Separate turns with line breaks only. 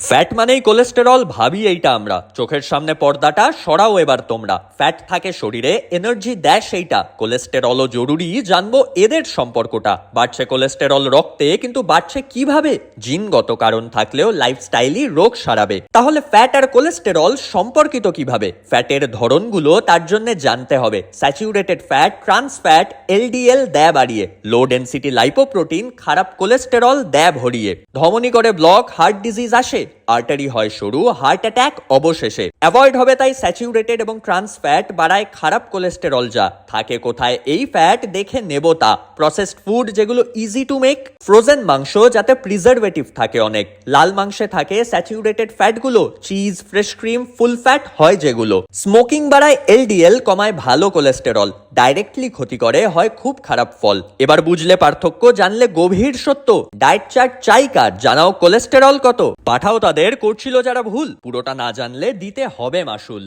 Fat মানেই cholesterol ভাবি এইটা আমরা। চোখের সামনে পর্দাটা সরাও এবার তোমরা। ফ্যাট থাকে শরীরে, এনার্জি দেয় সেইটা। কোলেস্টেরলও জরুরি, জানবো এদের সম্পর্কটা। বাড়ছে কোলেস্টেরল রক্তে, কিন্তু বাড়ছে কিভাবে? জিনগত কারণ থাকলেও লাইফস্টাইলই রোগ সারাবে। তাহলে ফ্যাট আর কোলেস্টেরল সম্পর্কিত কিভাবে? ফ্যাটের ধরনগুলো তার জন্য জানতে হবে। Saturated fat, trans fat, LDL দেয় বাড়িয়ে। লো ডেন্সিটি লাইপোপ্রোটিন খারাপ কোলেস্টেরল দেয় ভরিয়ে। ধমনী করে ব্লক, হার্ট ডিজিজ আসে। আর্টারি হয় সরু, হার্ট অ্যাটাক অবশেষে। অ্যাভয়েড হবে তাই স্যাচুরেটেড এবং ট্রান্স ফ্যাট, বাড়ায় খারাপ কোলেস্টেরল। যা থাকে কোথায় এই ফ্যাট দেখে নেব তা। প্রসেসড ফুড যেগুলো ইজি টু মেক, ফ্রোজেন মাংস যাতে প্রিজারভেটিভ থাকে অনেক, লাল মাংসে থাকে স্যাচুরেটেড ফ্যাটগুলো, cheese, fresh cream, full fat হয় যেগুলো। স্মোকিং বাড়ায় এলডিএল, কমায় ভালো কোলেস্টেরল, ডাইরেক্টলি ক্ষতি করে, হয় খুব খারাপ ফল। এবার বুঝলে পার্থক্য, জানলে গভীর সত্য। ডায়েট চার্ট চাই কার? জানাও কোলেস্টেরল কত। পাঠাও তাদের, করছিল যারা ভুল। পুরোটা না জানলে দিতে হবে মাসুল।